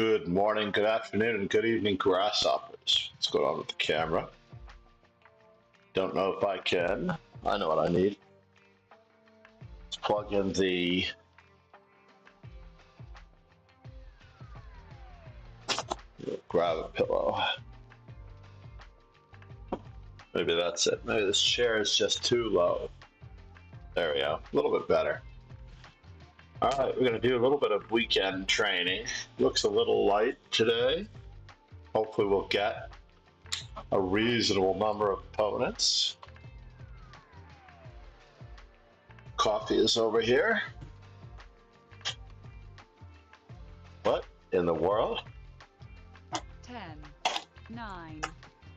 Good morning, good afternoon, and good evening, grasshoppers. What's going on with the camera? Don't know if I can. I know what I need. Let's plug in the grab a pillow. Maybe that's it. Maybe this chair is just too low. There we go. A little bit better. All right, we're going to do a little bit of weekend training. Looks a little light today. Hopefully we'll get a reasonable number of opponents. Coffee is over here. What in the world? 10, 9,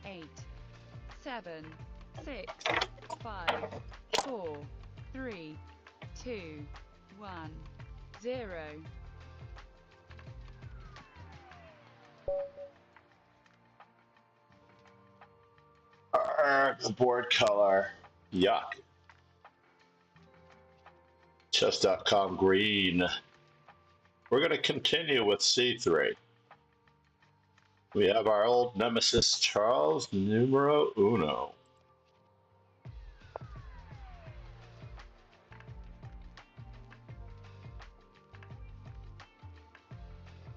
8, 7, 6, 5, 4, 3, 2, 1, 0. The board color. Yuck. Chess.com green. We're going to continue with C3. We have our old nemesis, Charles numero uno.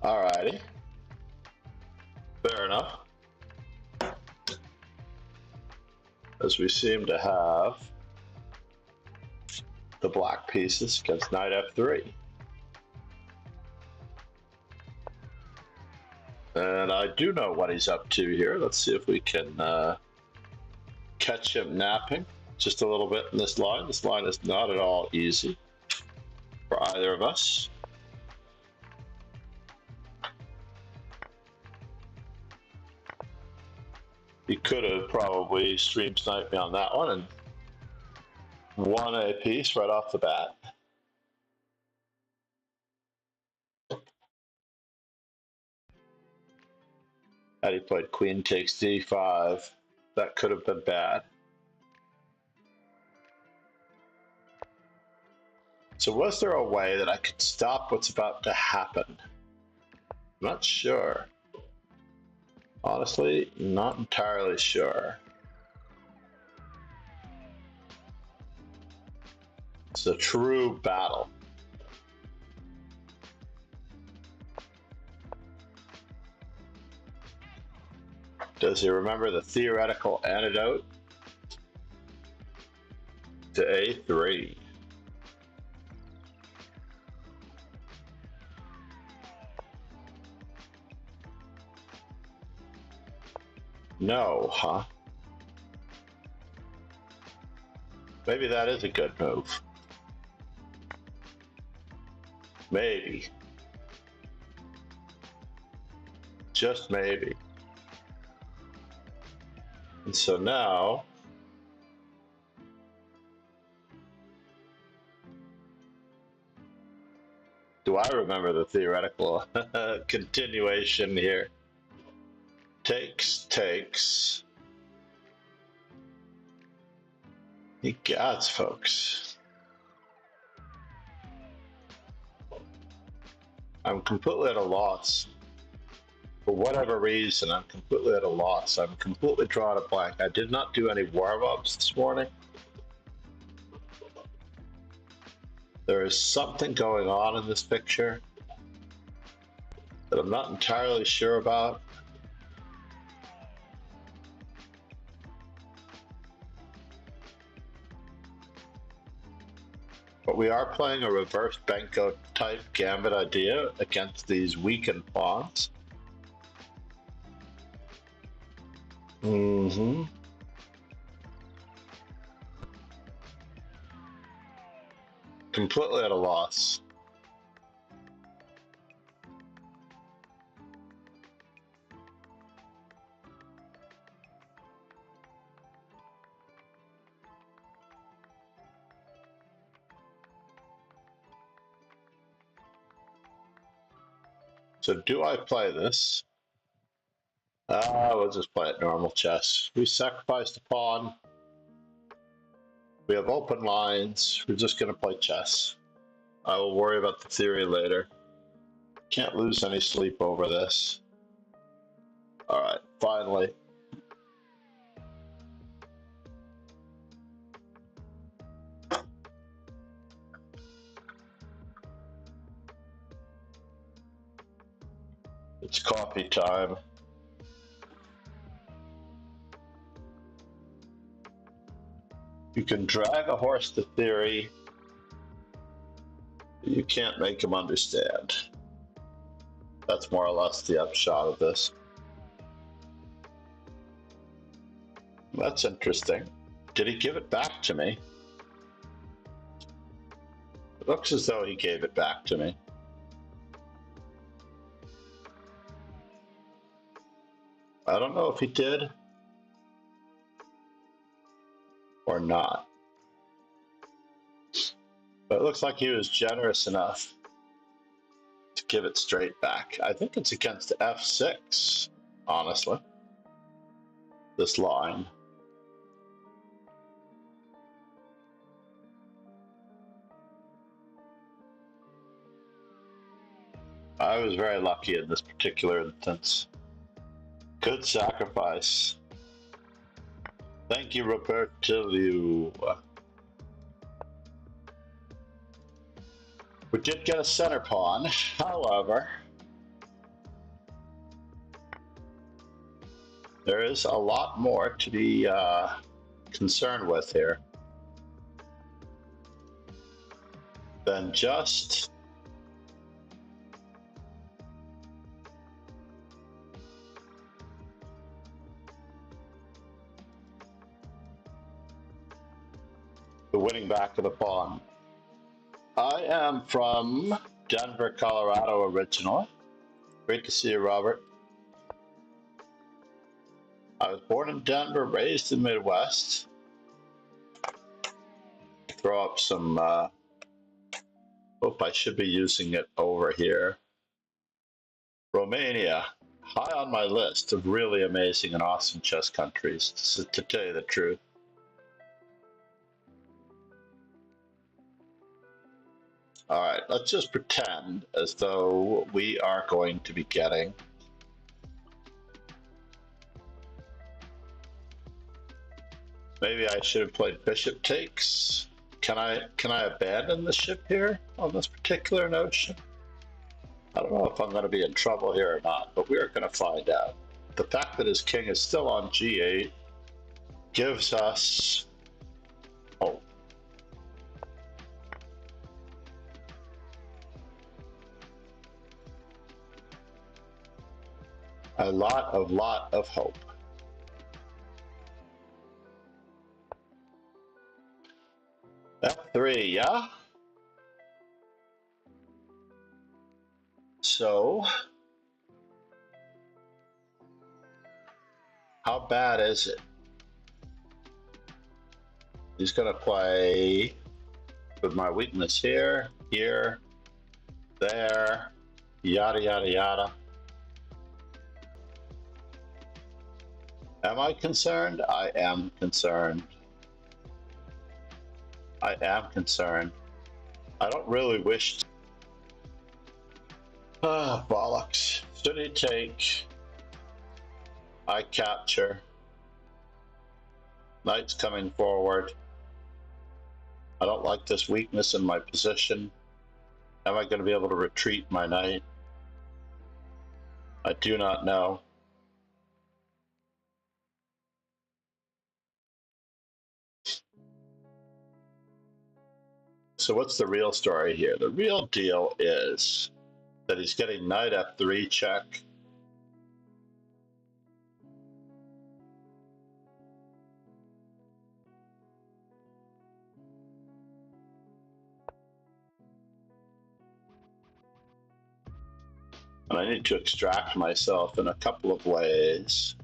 Alrighty. Fair enough. As we seem to have the black pieces against knight f3. And I do know what he's up to here. Let's see if we can catch him napping just a little bit in this line. This line is not at all easy for either of us. He could have probably stream sniped me on that one and won a piece right off the bat. Had he played queen takes d5, that could have been bad. So was there a way that I could stop what's about to happen? I'm not sure. Honestly, not entirely sure. It's a true battle. Does he remember the theoretical antidote to A3? No, huh? Maybe that is a good move. Maybe. Just maybe. And so now, do I remember the theoretical continuation here? Takes. Ye gods, folks. I'm completely at a loss. For whatever reason, I'm completely at a loss. I'm completely drawn a blank. I did not do any warm-ups this morning. There is something going on in this picture that I'm not entirely sure about. But we are playing a reverse Benko type gambit idea against these weakened pawns. Completely at a loss. So do I play this? We'll just play it normal chess. We sacrificed a pawn. We have open lines. We're just going to play chess. I will worry about the theory later. Can't lose any sleep over this. All right, finally. It's coffee time. You can drag a horse to theory. You can't make him understand. That's more or less the upshot of this. That's interesting. Did he give it back to me? It looks as though he gave it back to me. I don't know if he did or not. But it looks like he was generous enough to give it straight back. I think it's against f6, honestly. This line. I was very lucky in this particular instance. Good sacrifice. Thank you, Robertilio. We did get a center pawn, however, there is a lot more to be concerned with here than just the winning back of the pawn. I am from Denver, Colorado originally. Great to see you, Robert. I was born in Denver, raised in the Midwest. Throw up some, hope I should be using it over here. Romania, high on my list of really amazing and awesome chess countries, to tell you the truth. All right, let's just pretend as though we are going to be getting maybe I should have played bishop takes. Can I abandon the ship here on this particular notion? I don't know if I'm going to be in trouble here or not, but we are going to find out. The fact that his king is still on g8 gives us hope. A lot of hope. F3, yeah? So, how bad is it? He's gonna play with my weakness here, here, there, yada, yada, yada. Am I concerned? I am concerned. I am concerned. I don't really wish to... Ah, bollocks. Should he take? I capture. Knight's coming forward. I don't like this weakness in my position. Am I going to be able to retreat my knight? I do not know. So what's the real story here? The real deal is that he's getting knight f3 check. And I need to extract myself in a couple of ways.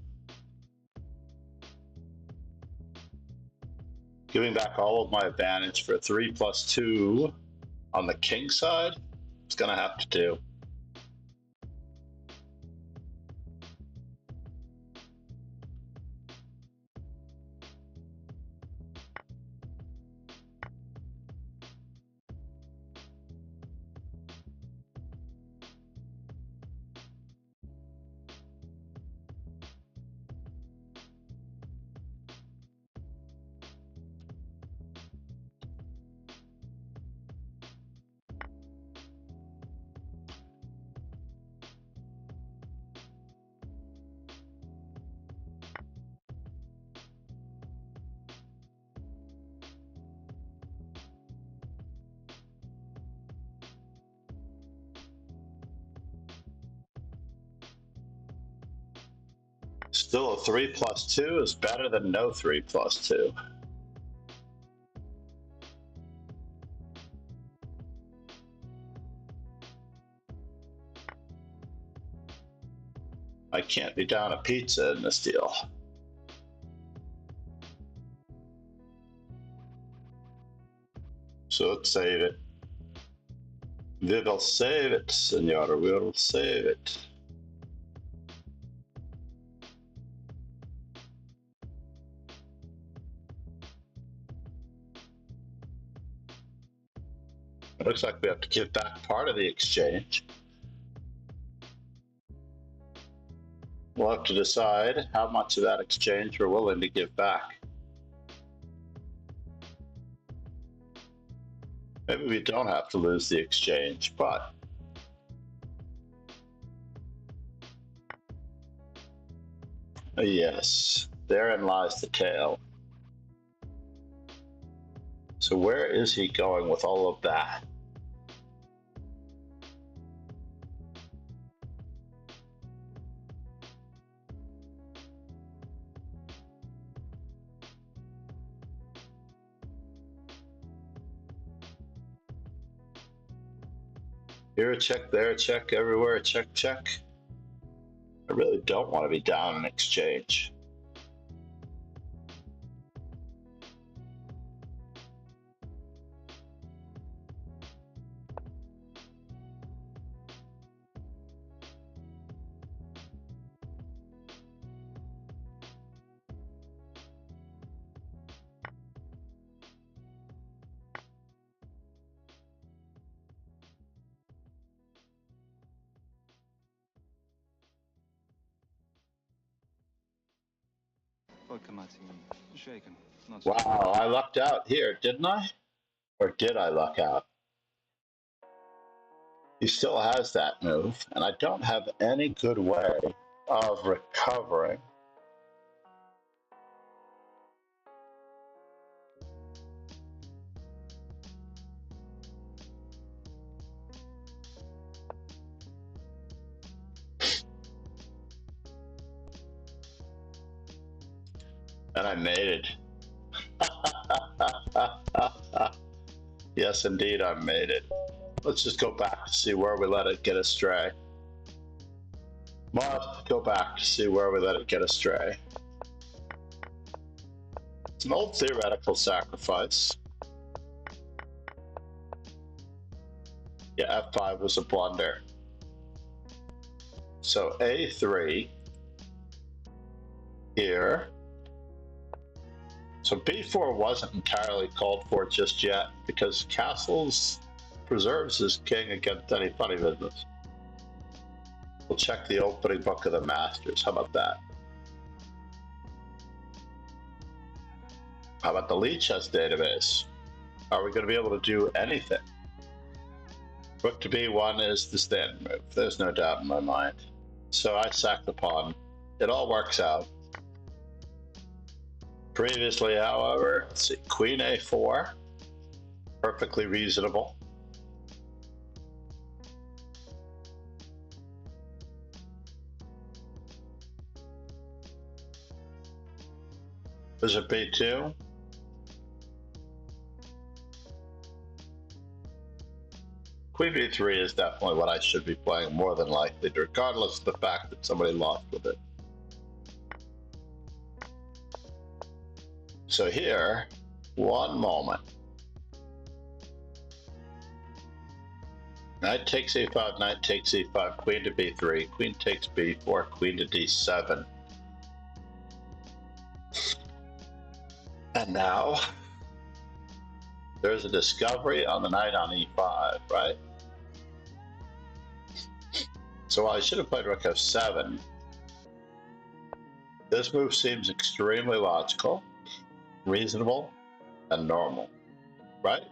Giving back all of my advantage for 3+2 on the king side, it's gonna have to do. Still a 3+2 is better than no 3+2. I can't be down a pizza in this deal. So let's save it. We will save it, senor. We will save it. It looks like we have to give back part of the exchange. We'll have to decide how much of that exchange we're willing to give back. Maybe we don't have to lose the exchange, but yes, therein lies the tale. So where is he going with all of that? Here a check, there a check, everywhere a check, check. I really don't want to be down in exchange. Shaken. Wow, I lucked out here, didn't I? Or did I luck out? He still has that move, and I don't have any good way of recovering. And I made it. Yes, indeed, I made it. Let's just go back to see where we let it get astray. Must go back to see where we let it get astray. It's an old theoretical sacrifice. Yeah, F5 was a blunder. So A3 here. So B4 wasn't entirely called for just yet because castles preserves his king against any funny business. We'll check the opening book of the masters. How about that? How about the lead chess database? Are we going to be able to do anything? Rook to B1 is the standard move. There's no doubt in my mind. So I sack the pawn. It all works out. Previously, however, let's see, Queen A4, perfectly reasonable. Bishop B2. Queen B3 is definitely what I should be playing more than likely, regardless of the fact that somebody lost with it. So here, one moment. Knight takes E5, knight takes E5, queen to B3, queen takes B4, queen to D7. And now, there's a discovery on the knight on E5, right? So while I should have played rook F7, this move seems extremely logical, reasonable, and normal, right?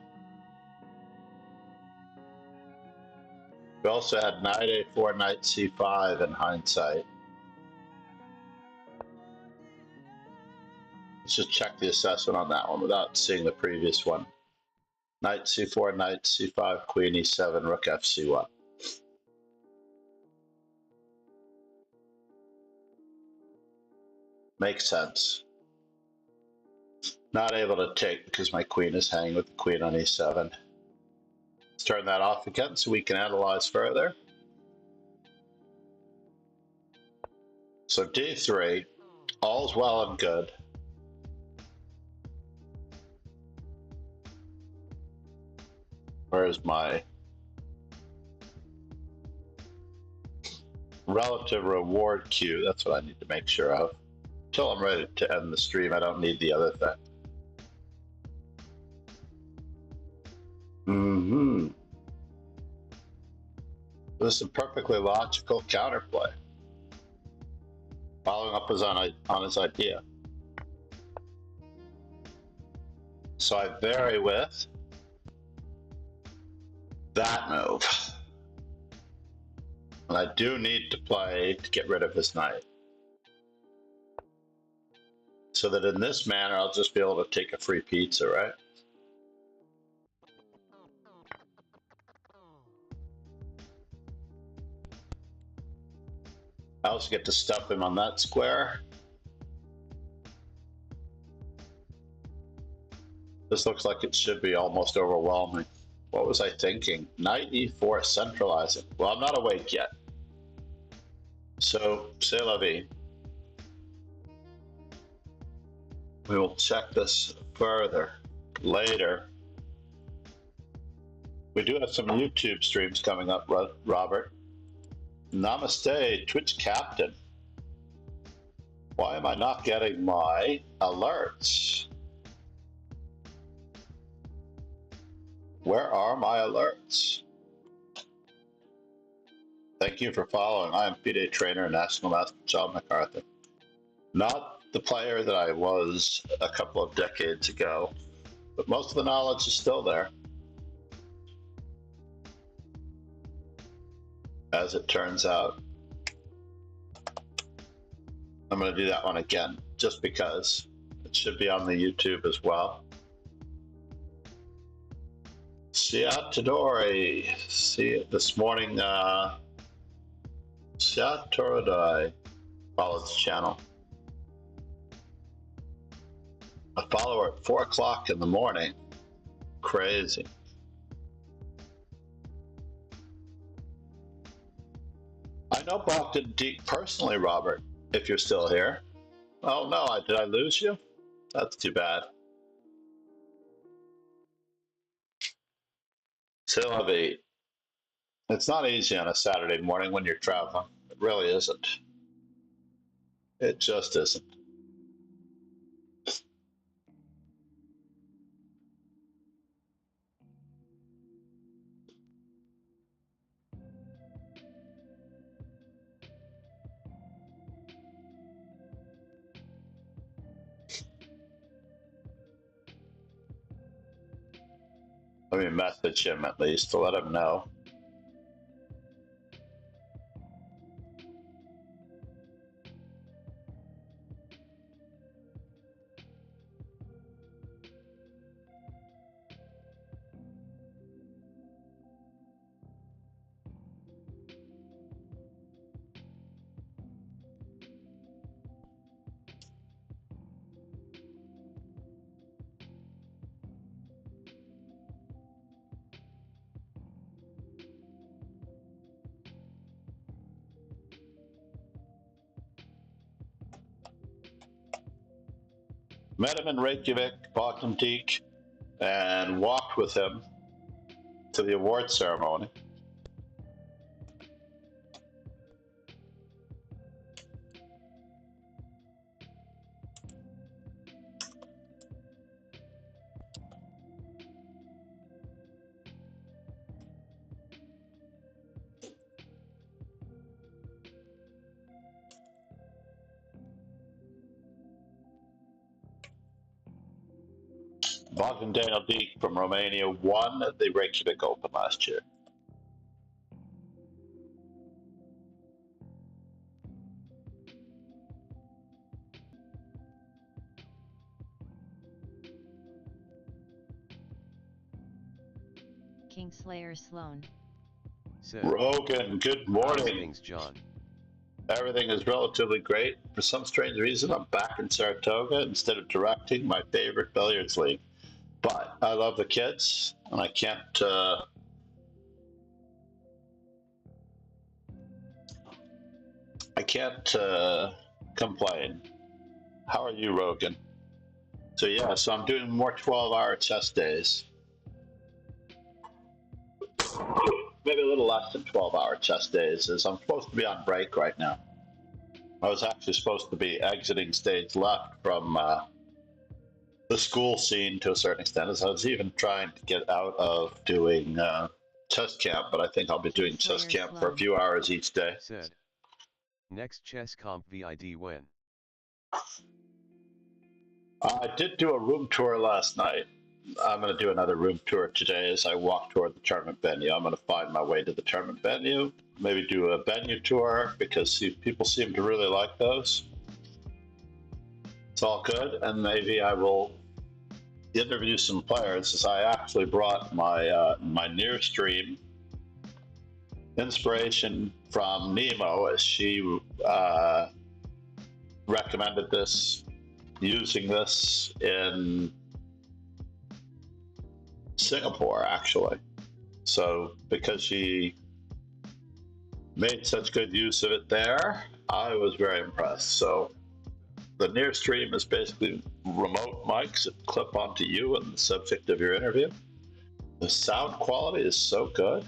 We also had knight A4, knight C5 in hindsight. Let's just check the assessment on that one without seeing the previous one. Knight C4, knight C5, queen E7, rook FC1. Makes sense. Not able to take because my queen is hanging with the queen on e7. Let's turn that off again so we can analyze further. So d3, all's well and good. Where's my relative reward queue? That's what I need to make sure of. Until I'm ready to end the stream, I don't need the other thing. This is a perfectly logical counterplay. Following up on his idea. So I vary with that move. And I do need to play to get rid of his knight. So that in this manner, I'll just be able to take a free pizza, right? I also get to stuff him on that square. This looks like it should be almost overwhelming. What was I thinking? Knight e4 centralizing. Well, I'm not awake yet. So, c'est la vie. We will check this further later. We do have some YouTube streams coming up, Robert. Namaste, Twitch Captain. Why am I not getting my alerts? Where are my alerts? Thank you for following. I am FIDE trainer and National Master John MacArthur. Not the player that I was a couple of decades ago, but most of the knowledge is still there. As it turns out. I'm going to do that one again, just because it should be on the YouTube as well. Siatadori. See this morning, Siatadori followed the channel. A follower at 4 o'clock in the morning. Crazy. I know Bogdan Deek personally, Robert, if you're still here. Oh no, did I lose you? That's too bad. Sylvie, it's not easy on a Saturday morning when you're traveling. It really isn't. It just isn't. Let me message him at least to let him know. Met him in Reykjavik, Bogdan Deek, and walked with him to the award ceremony. Bogdan Deek from Romania won the Reykjavik Open last year. Kingslayer Sloan. Rogan, good morning. Thanks, John. Everything is relatively great. For some strange reason, I'm back in Saratoga instead of directing my favorite billiards league. But I love the kids, and I can't complain. How are you, Rogan? So yeah, so I'm doing more 12-hour chess days. Maybe a little less than 12-hour chess days, as I'm supposed to be on break right now. I was actually supposed to be exiting stage left from the school scene to a certain extent, as I was even trying to get out of doing chess camp, but I think I'll be doing chess camp for a few hours each day. Said. Next chess comp VID when? I did do a room tour last night. I'm going to do another room tour today as I walk toward the tournament venue. I'm going to find my way to the tournament venue, maybe do a venue tour because people seem to really like those. It's all good, and maybe I will interview some players, as I actually brought my near stream inspiration from Nemo, as she recommended this, using this in Singapore, actually. So because she made such good use of it there, I was very impressed. So the near stream is basically remote mics that clip onto you and the subject of your interview. The sound quality is so good.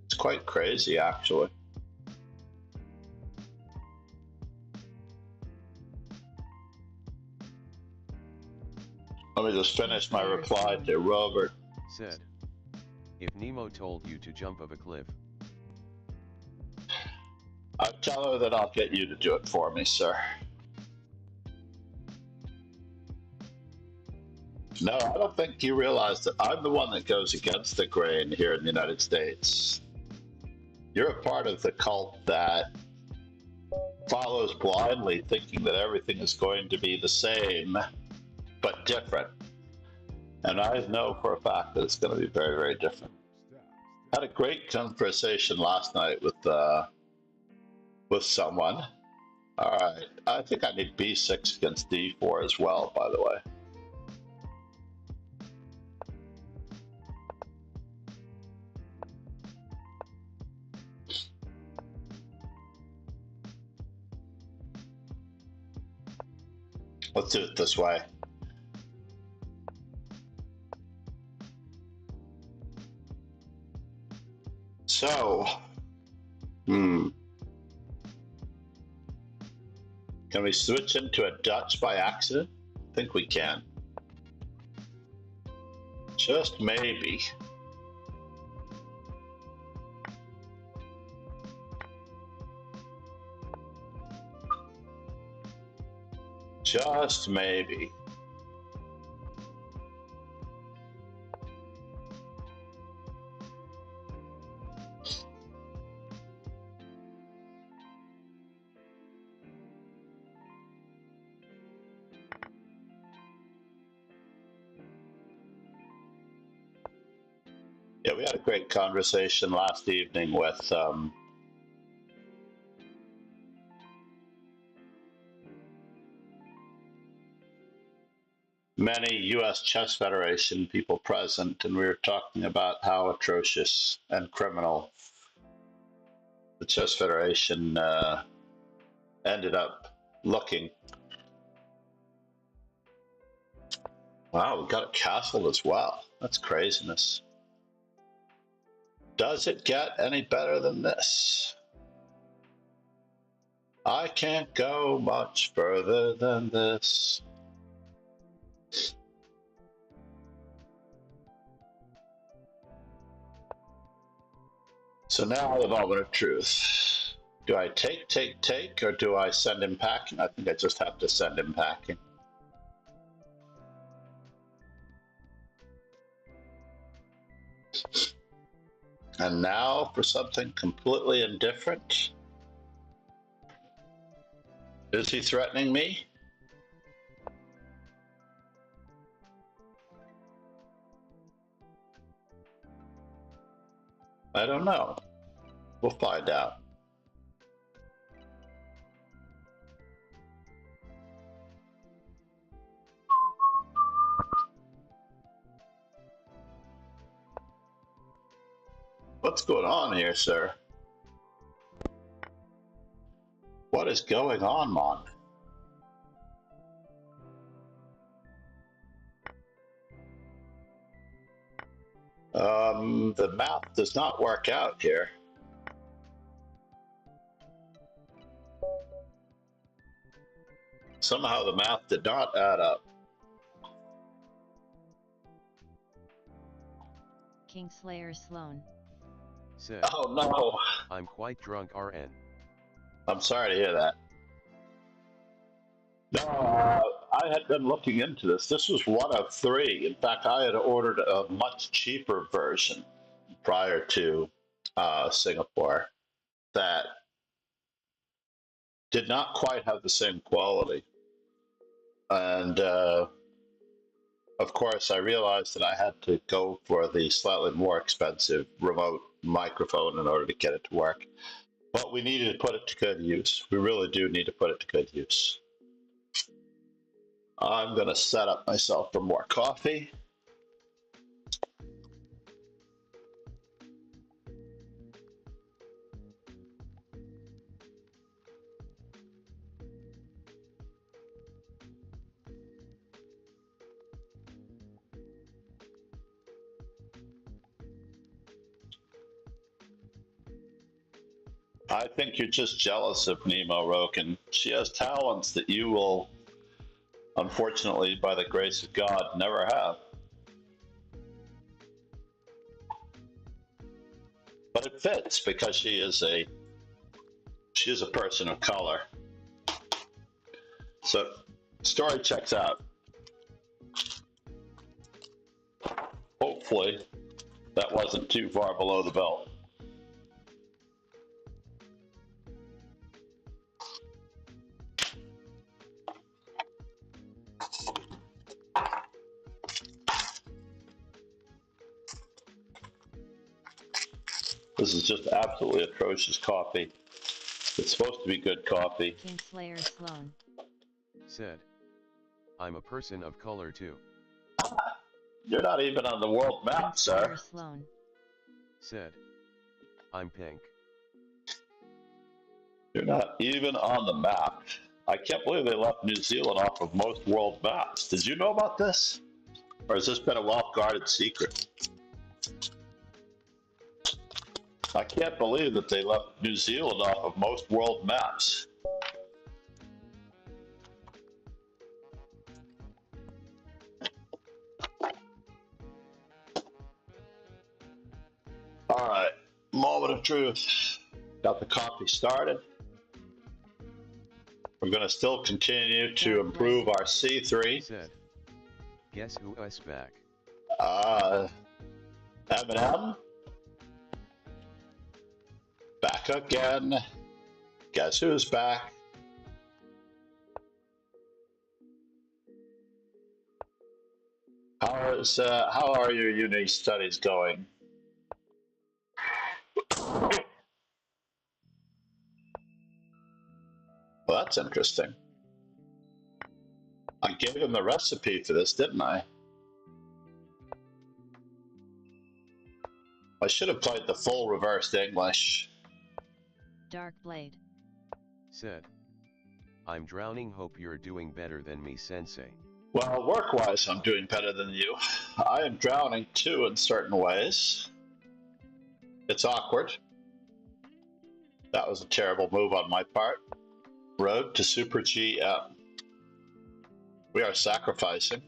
It's quite crazy, actually. Let me just finish my reply to Robert. Said. If Nemo told you to jump off a cliff. I tell her that I'll get you to do it for me, sir. No, I don't think you realize that I'm the one that goes against the grain here in the United States. You're a part of the cult that follows blindly, thinking that everything is going to be the same, but different. And I know for a fact that it's going to be very, very different. I had a great conversation last night with someone. All right, I think I need b6 against d4 as well, by the way. Let's do it this way. So, can we switch into a Dutch by accident? I think we can. Just maybe. Just maybe. Yeah, we had a great conversation last evening with many U.S. Chess Federation people present, and we were talking about how atrocious and criminal the Chess Federation ended up looking. Wow, we got a castle as well. That's craziness. Does it get any better than this? I can't go much further than this. So now the moment of truth. Do I take, or do I send him packing? I think I just have to send him packing. And now for something completely indifferent. Is he threatening me? I don't know. We'll find out. What's going on here, sir? What is going on, Mon? The math does not work out here. Somehow the math did not add up. Kingslayer Sloan. Said, Oh no, I'm quite drunk RN. I'm sorry to hear that. No, I had been looking into this. This was one of three. In fact, I had ordered a much cheaper version prior to Singapore that did not quite have the same quality. And of course, I realized that I had to go for the slightly more expensive remote microphone in order to get it to work. But we needed to put it to good use. We really do need to put it to good use. I'm going to set up myself for more coffee. I think you're just jealous of Nemo, Roken. She has talents that you will, unfortunately, by the grace of God, never have. But it fits because she is a person of color. So, story checks out. Hopefully, that wasn't too far below the belt. This is just absolutely atrocious coffee. It's supposed to be good coffee. Kingslayer Sloan. Said, I'm a person of color too. You're not even on the world map, sir. Kingslayer Sloan. Said, I'm pink. You're not even on the map. I can't believe they left New Zealand off of most world maps. Did you know about this? Or has this been a well-guarded secret? I can't believe that they left New Zealand off of most world maps. All right, moment of truth. Got the coffee started. We're going to still continue to improve our C3. Said, guess who is back? Eminem. Back again. Guess who's back? How are your uni studies going? Well, that's interesting. I gave him the recipe for this, didn't I? I should have played the full reversed English. Dark Blade. Said, I'm drowning, hope you're doing better than me, sensei. Well, work-wise, I'm doing better than you. I am drowning too in certain ways. It's awkward. That was a terrible move on my part. Road to Super GM. We are sacrificing.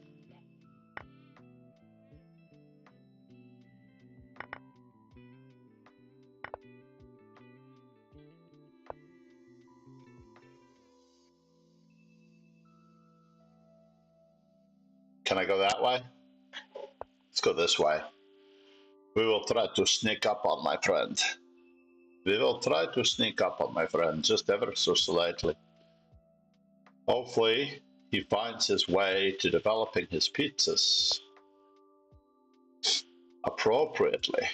Can I go that way? Let's go this way. We will try to sneak up on my friend. We will try to sneak up on my friend, just ever so slightly. Hopefully, he finds his way to developing his pizzas appropriately.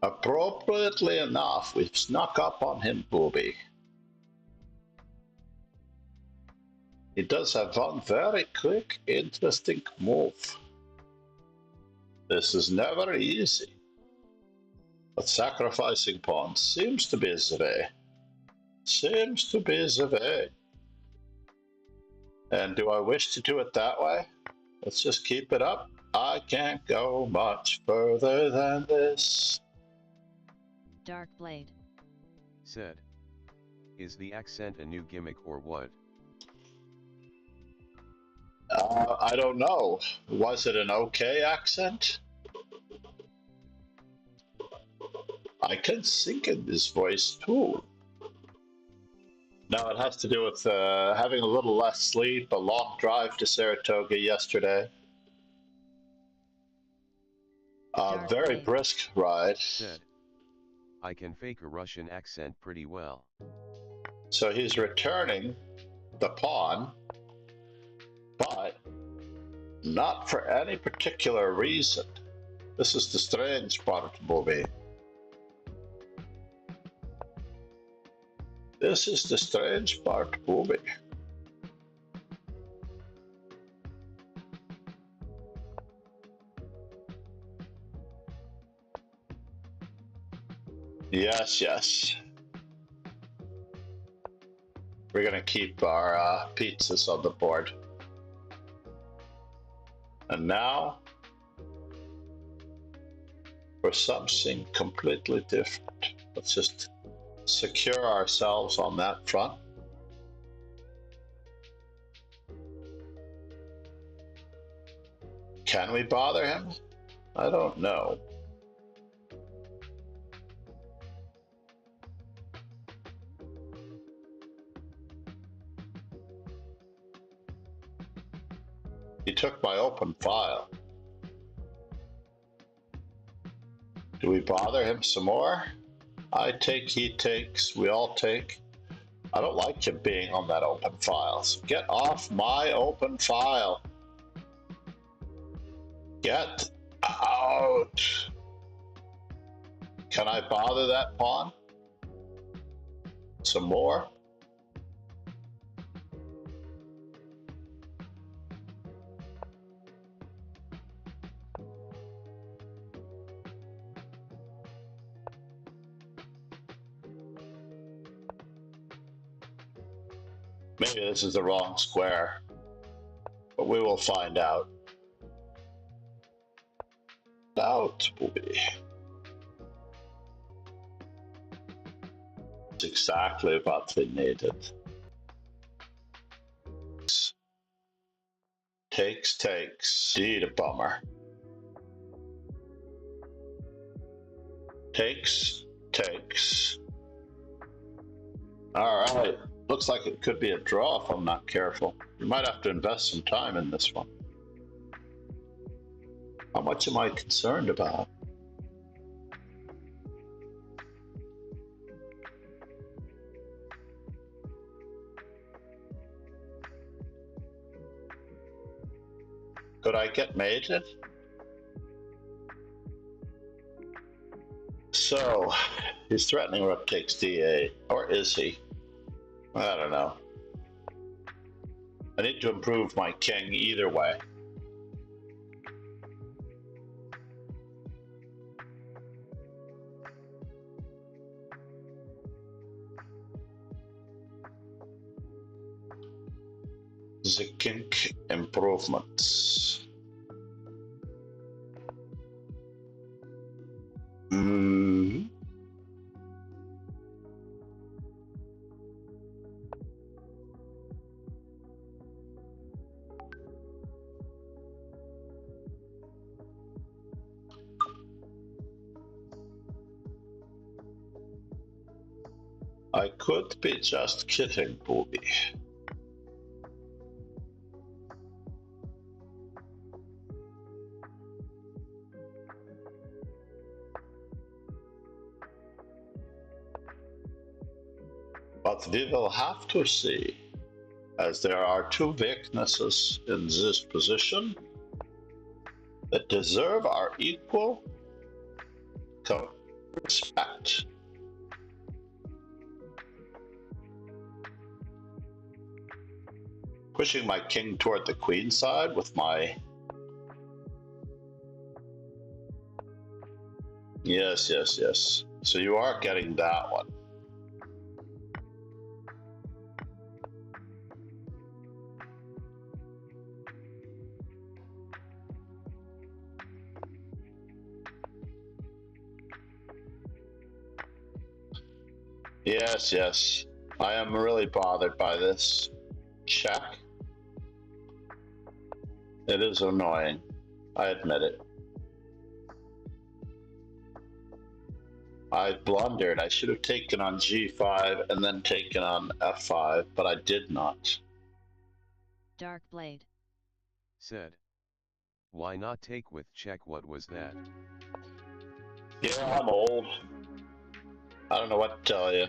Appropriately enough, we've snuck up on him, booby. He does have one very quick, interesting move. This is never easy. But sacrificing pawns seems to be the way. Seems to be the way. And do I wish to do it that way? Let's just keep it up. I can't go much further than this. Dark Blade. Said. Is the accent a new gimmick or what? I don't know. Was it an okay accent? I can sing in this voice too. No, it has to do with having a little less sleep, a long drive to Saratoga yesterday. A very Blade. brisk ride. Said. I can fake a Russian accent pretty well. So he's returning the pawn, but not for any particular reason. This is the strange part, Bobby. This is the strange part, Bobby. Yes, yes. We're gonna keep our pizzas on the board. And now, for something completely different. Let's just secure ourselves on that front. Can we bother him? I don't know. He took my open file. Do we bother him some more? I take, he takes, we all take. I don't like him being on that open file. So get off my open file. Get out. Can I bother that pawn? Some more? Maybe this is the wrong square, but we will find out. It's exactly what we needed. Takes. Indeed a bummer. Takes. All right. Looks like it could be a draw if I'm not careful. We might have to invest some time in this one. How much am I concerned about? Could I get mated? So, he's threatening rook takes d8, or is he? I don't know. I need to improve my king either way. The king improvements. I could be just kidding, Booby. But we will have to see, as there are two weaknesses in this position that deserve our equal respect. Pushing my king toward the queen side with my... Yes, yes, yes. So you are getting that one. Yes, yes. I am really bothered by this. Check. It is annoying. I admit it. I blundered. I should have taken on g5 and then taken on f5, but I did not. Dark blade. Said. Why not take with check? What was that? Yeah, I'm old. I don't know what to tell you.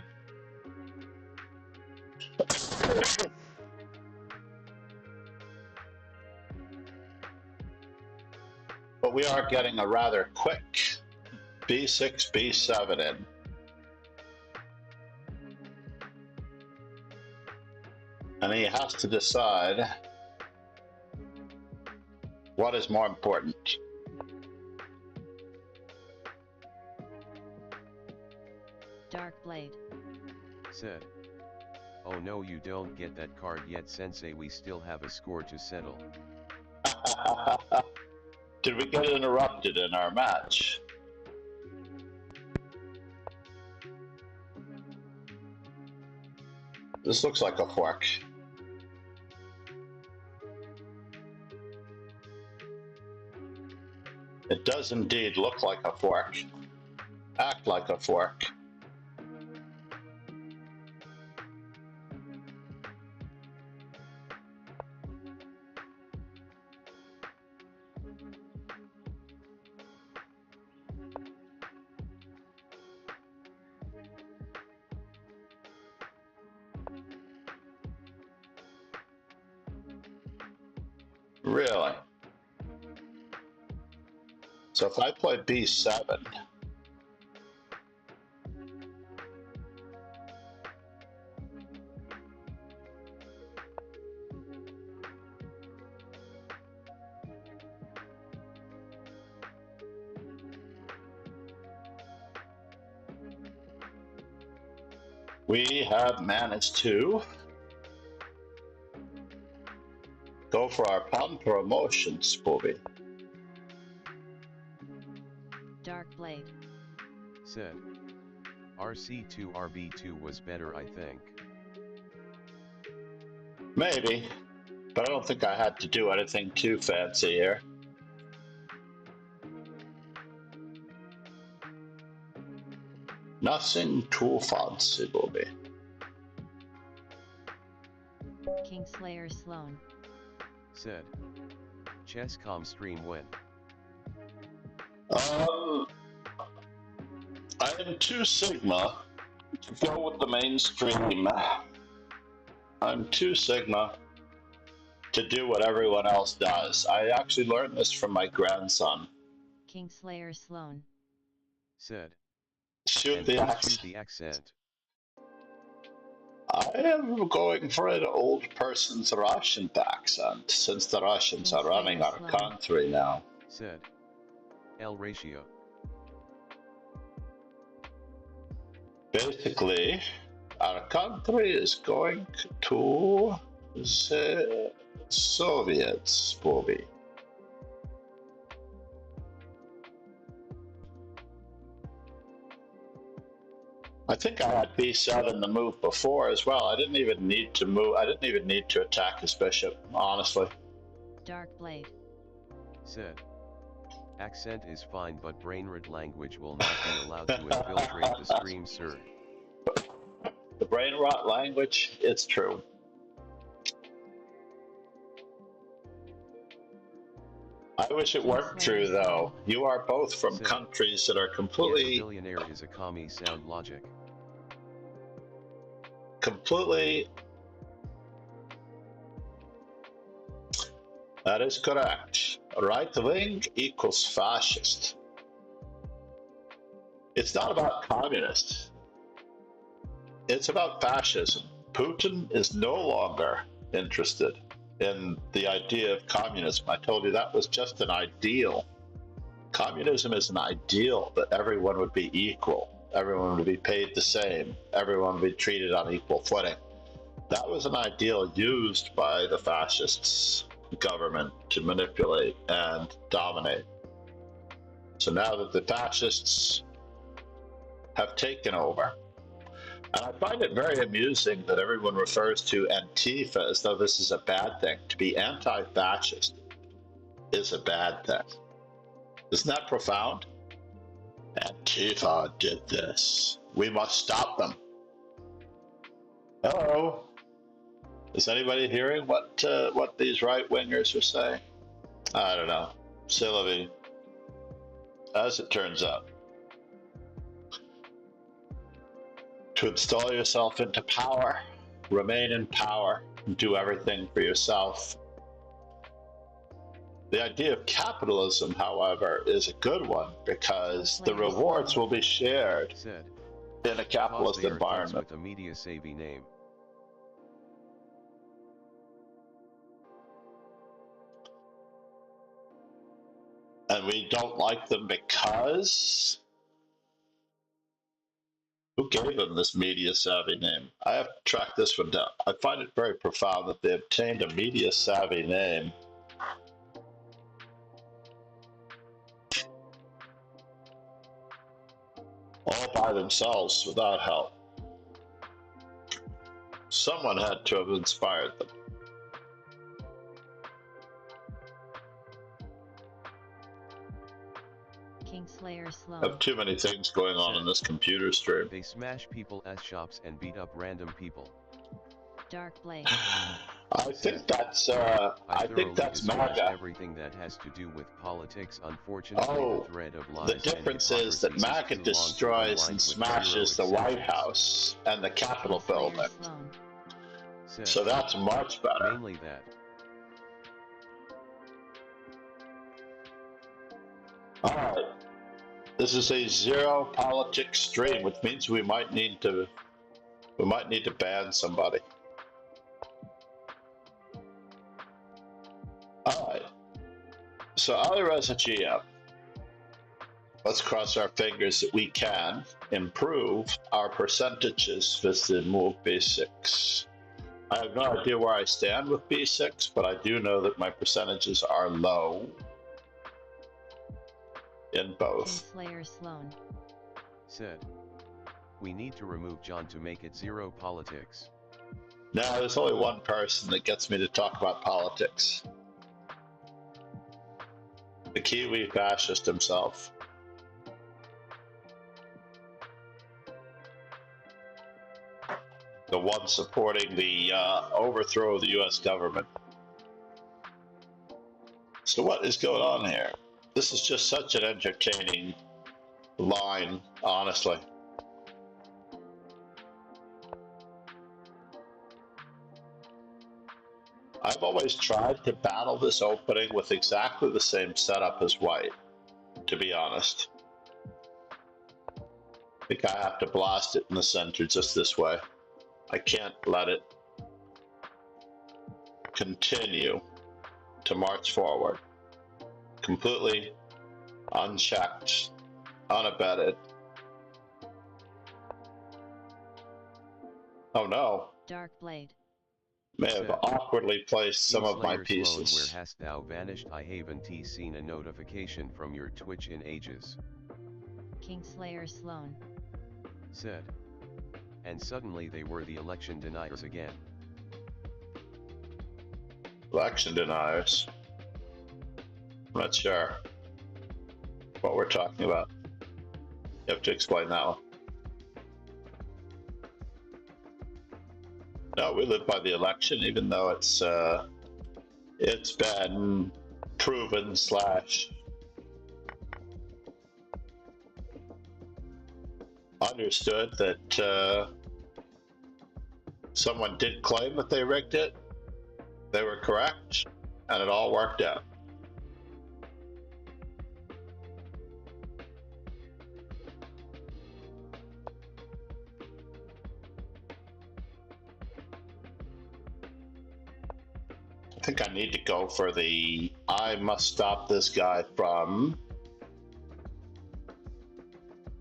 But we are getting a rather quick b6, b7 in. And he has to decide what is more important. Dark blade. Said. Oh no, you don't get that card yet, Sensei. We still have a score to settle. Did we get interrupted in our match? This looks like a fork. It does indeed look like a fork. Act like a fork. Really? So if I play b7, we have managed to go for our palm promotions, Bobby. Dark blade. Said. RC2 RB2 was better, I think. Maybe, but I don't think I had to do anything too fancy here. Nothing too fancy, Bobby. Kingslayer Sloan. Said. Chess.com stream when? I am too Sigma to go with the mainstream. I'm too Sigma to do what everyone else does. I actually learned this from my grandson. Kingslayer Sloan. Said. Shoot And the please accent. shoot the accent. I am going for an old person's Russian accent, since the Russians are running our country now. Said. L ratio. Basically, our country is going to the Soviets, Bobby. I think I had b7 the move before as well. I didn't even need to move. I didn't even need to attack his bishop, honestly. Dark blade. Said. Accent is fine, but brainrot language will not be allowed to infiltrate the stream, sir. The brain rot language, it's true. I wish it weren't true, though. You are both from countries that are completely... Yes, a billionaire is a commie sound logic. Completely... That is correct. Right wing equals fascist. It's not about communists. It's about fascism. Putin is no longer interested in the idea of communism. I told you that was just an ideal. Communism is an ideal that everyone would be equal, everyone would be paid the same, everyone would be treated on equal footing. That was an ideal used by the fascists government to manipulate and dominate. So now that the fascists have taken over, and I find it very amusing that everyone refers to Antifa as though this is a bad thing. To be anti-fascist is a bad thing. Isn't that profound? Antifa did this. We must stop them. Hello? Is anybody hearing what these right-wingers are saying? I don't know. Sylvie, as it turns out, to install yourself into power, remain in power, and do everything for yourself. The idea of capitalism, however, is a good one because the rewards will be shared in a capitalist environment. With a media savvy name. And we don't like them because... Who gave them this media savvy name? I have to track this one down. I find it very profound that they obtained a media savvy name. All by themselves, without help. Someone had to have inspired them. Kingslayer Sloan. I have too many things going on in this computer stream. They smash people's shops and beat up random people. Dark Blade. I think that's MAGA. Everything that has to do with politics, unfortunately, the thread of lies. The difference is that MAGA destroys and smashes the White House and the Capitol building. So that's much better. Mainly that. Alright. This is a zero politics stream, which means we might need to ban somebody. Alright. So Alireza GM. Let's cross our fingers that we can improve our percentages with the move B6. I have no idea where I stand with B6, but I do know that my percentages are low in both. Kingslayer Sloan. Said, we need to remove John to make it zero politics. Now, there's only one person that gets me to talk about politics. The Kiwi fascist himself. The one supporting the overthrow of the US government. So what is going on here? This is just such an entertaining line, honestly. I've always tried to battle this opening with exactly the same setup as white, to be honest. I think I have to blast it in the center just this way. I can't let it continue to march forward. Completely unchecked, unabated. Oh no. Dark Blade. May have awkwardly placed some of my pieces. Where hast thou vanished? I haven't seen a notification from your Twitch in ages. Kingslayer Sloan. Said. And suddenly they were the election deniers again. Election deniers? I'm not sure what we're talking about. You have to explain that one. No, we live by the election, even though it's been proven / understood that someone did claim that they rigged it. They were correct, and it all worked out. I think I need to go for the I must stop this guy from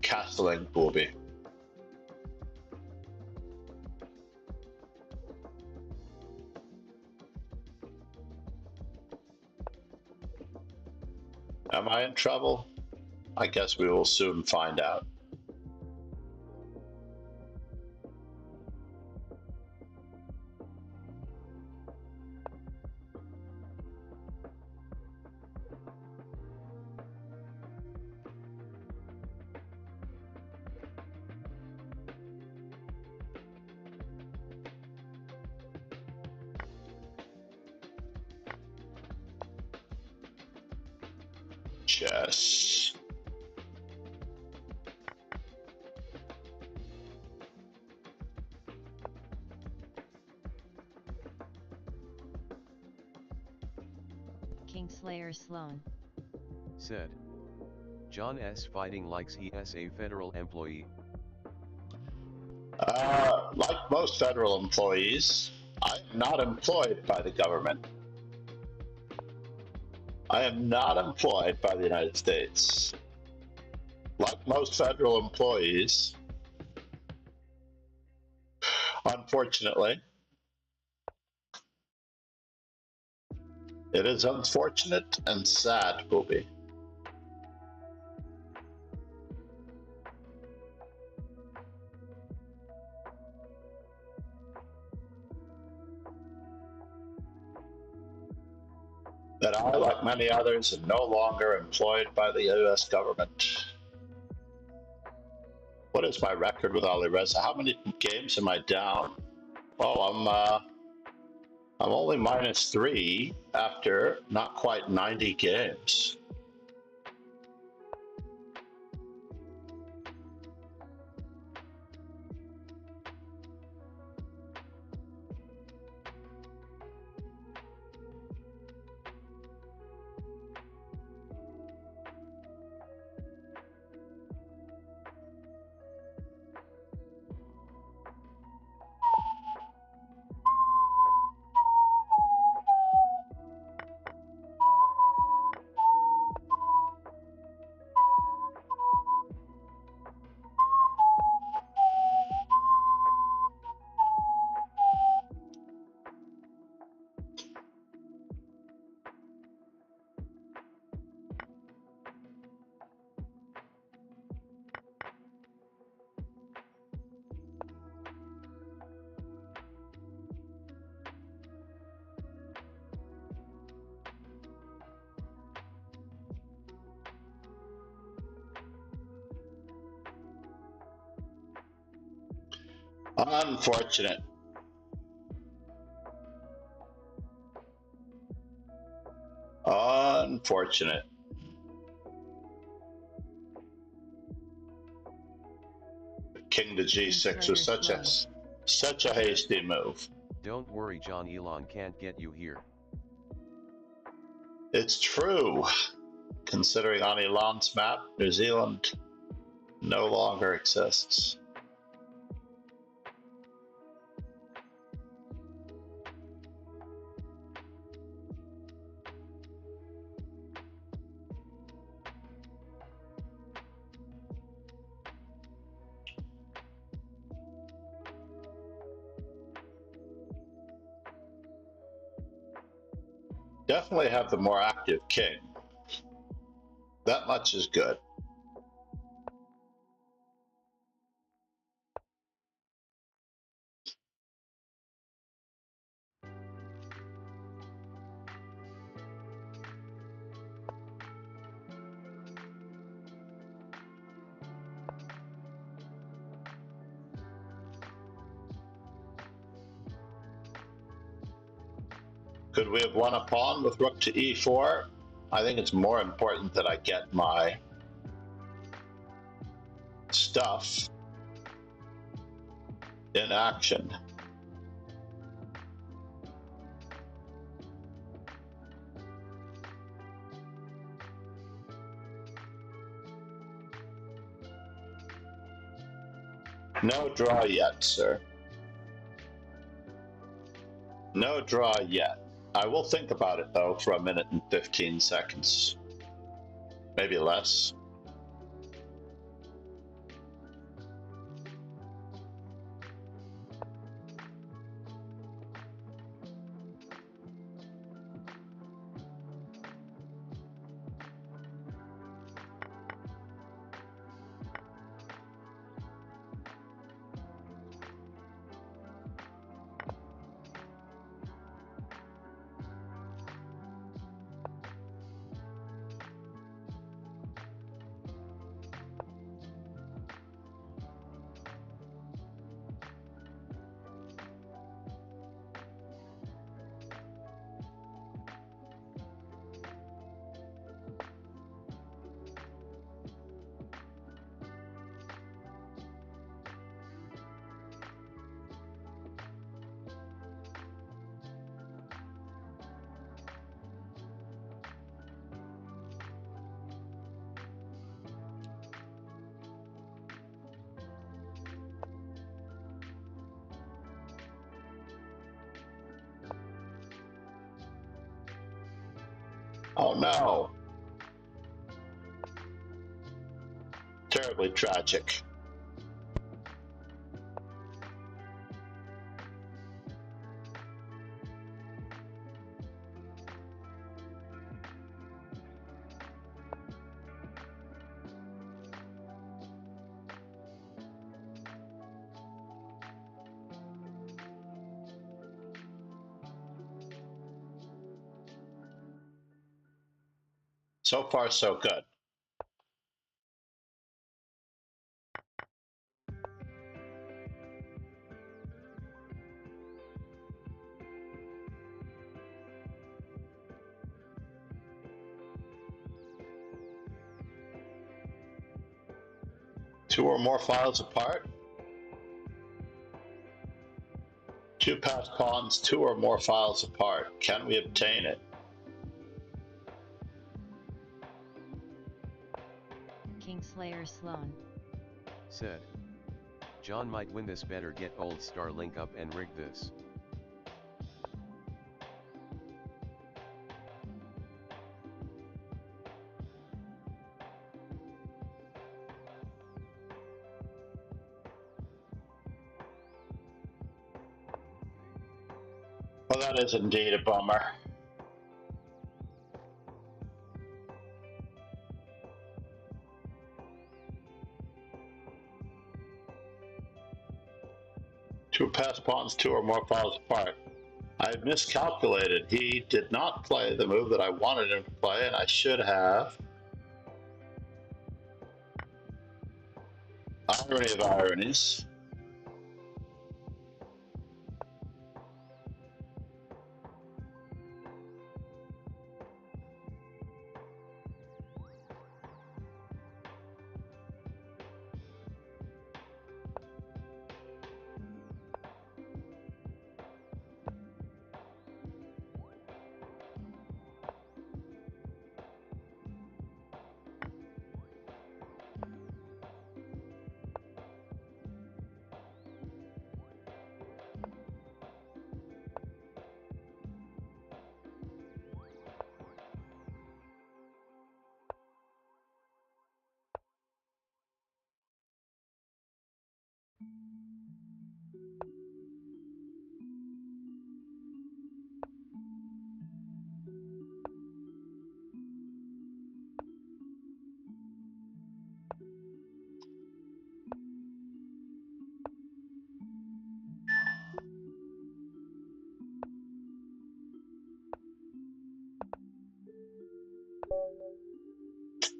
castling Booby. Am I in trouble? I guess we will soon find out. Chess. Kingslayer Sloan. Said. John S. fighting likes he is a federal employee. Like most federal employees, I am not employed by the government. I am not employed by the United States. Like most federal employees, unfortunately, it is unfortunate and sad, Booby. That I, like many others, am no longer employed by the US government. What is my record with Ali Reza? How many games am I down? Oh, I'm only -3 after not quite 90 games. Unfortunate. Unfortunate. King to G6 was such a hasty move. Don't worry, John Elon can't get you here. It's true. Considering on Elon's map, New Zealand no longer exists. Definitely have the more active king. That much is good. Could we have won a pawn with rook to e4? I think it's more important that I get my stuff in action. No draw yet, sir. No draw yet. I will think about it though for a minute and 15 seconds. Maybe less. Oh no! Terribly tragic. So far, so good. Two or more files apart. Two passed pawns, two or more files apart. Can we obtain it? Kingslayer Sloan. Said. John might win this, better get old star link up and rig this. Well, that is indeed a bummer. Two passed pawns, two or more files apart. I miscalculated. He did not play the move that I wanted him to play, and I should have. Irony of ironies.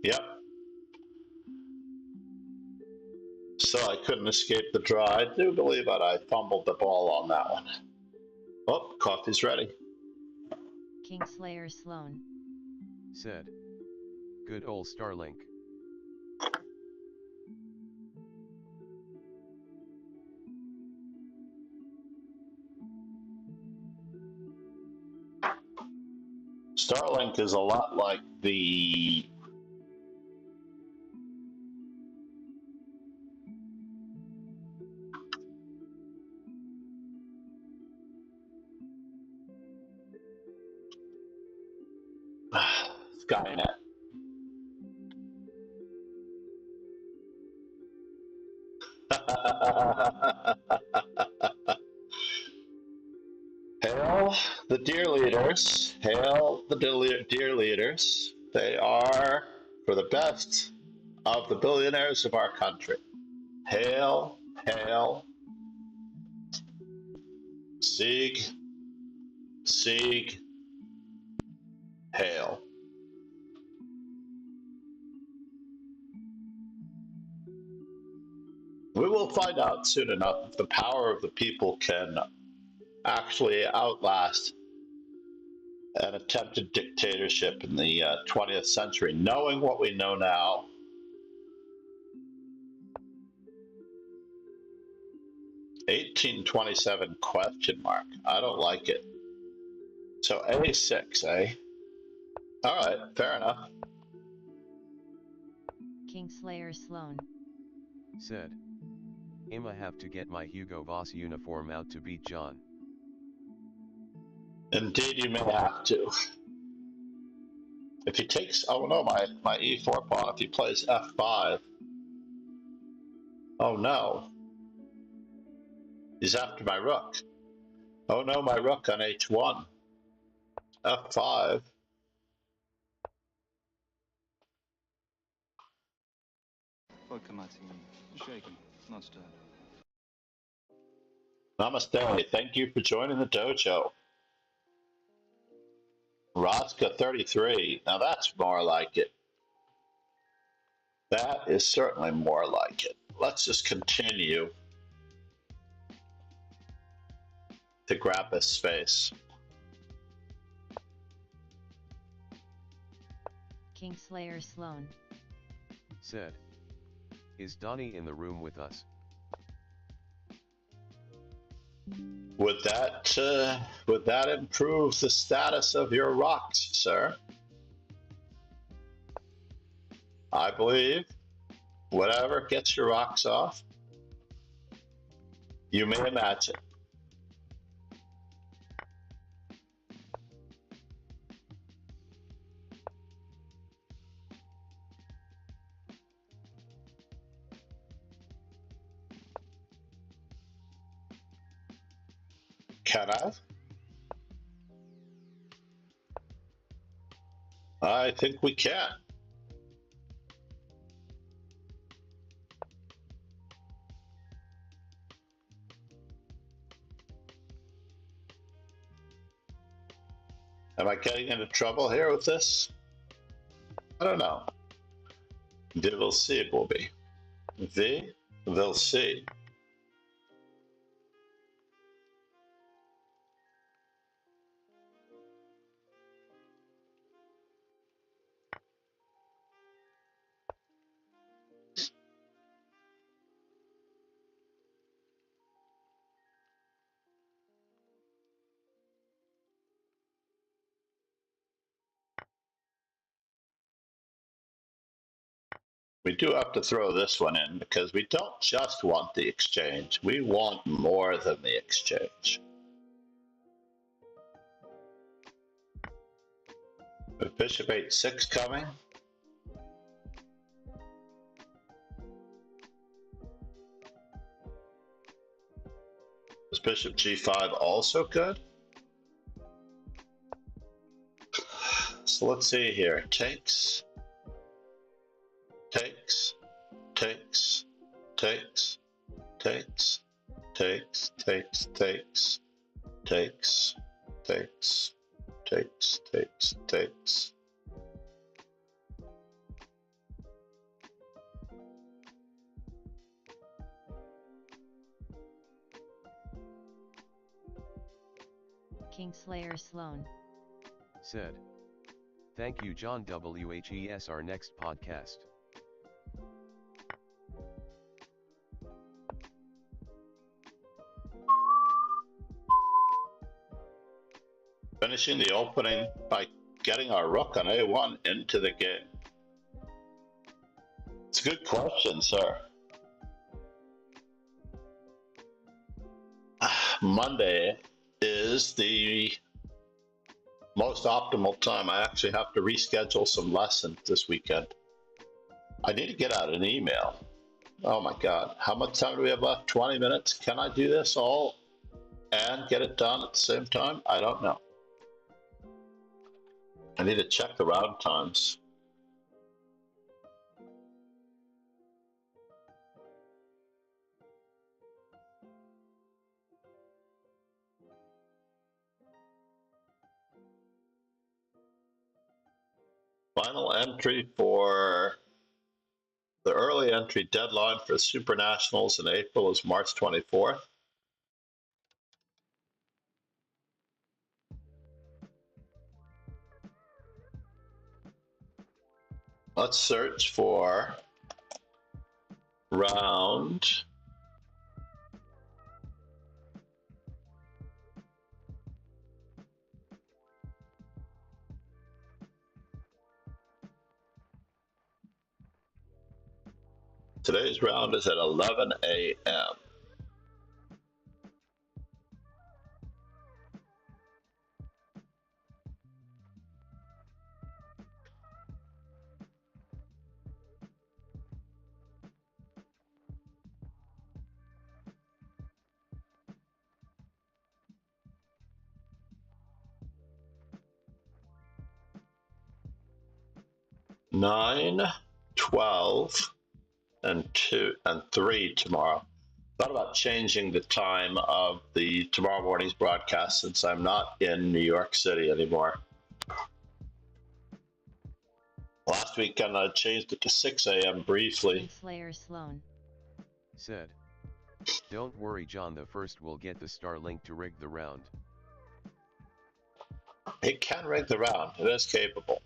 Yep. So I couldn't escape the draw. I do believe that I fumbled the ball on that one. Oh, coffee's ready. Kingslayer Sloan. Said. Good old Starlink. Starlink is a lot like the Skynet. Hail the dear leaders. Hail the dear leaders. They are for the best of the billionaires of our country. Hail, hail, Sieg, Sieg, hail. We will find out soon enough if the power of the people can actually outlast an attempted dictatorship in the 20th century. Knowing what we know now, (1827 question mark). I don't like it. So A6, eh? All right, fair enough. Kingslayer Sloan. Said. I'ma have to get my Hugo Boss uniform out to beat John. Indeed, you may have to. If he takes, oh no, my E4 pawn, if he plays F5. Oh no. He's after my rook. Oh no, my rook on H1. F5. Shaken, not stirred. Namaste. Thank you for joining the dojo. Raska 33. Now that's more like it. That is certainly more like it. Let's just continue to grab this space. Kingslayer Sloan. Said. Is Donnie in the room with us? Would that improve the status of your rocks, sir? I believe whatever gets your rocks off, you may imagine. Can I? I think we can. Am I getting into trouble here with this? I don't know. We will see, Bobby. We will see. We do have to throw this one in because we don't just want the exchange. We want more than the exchange. With bishop h6 coming. Is bishop g5 also good? So let's see here. Takes. Takes, takes, takes, takes, takes, takes, takes, takes, takes, takes, takes, takes. Kingslayer Sloan. Said. Thank you, John WHES. Our next podcast. Finishing the opening by getting our rook on a1 into the game. It's a good question, sir. Monday is the most optimal time. I actually have to reschedule some lessons this weekend. I need to get out an email. Oh my God. How much time do we have left? 20 minutes? Can I do this all and get it done at the same time? I don't know. I need to check the round times. Final entry for the early entry deadline for Super Nationals in April is March 24th. Let's search for round Today's round is at 11 a.m. Nine, 12, and 2 and 3 tomorrow. Thought about changing the time of the tomorrow morning's broadcast since I'm not in New York City anymore. Last weekend I changed it to 6 a.m. briefly. Kingslayer Sloan. Said. Don't worry, John the First will get the Starlink to rig the round. It can rig the round. It is capable.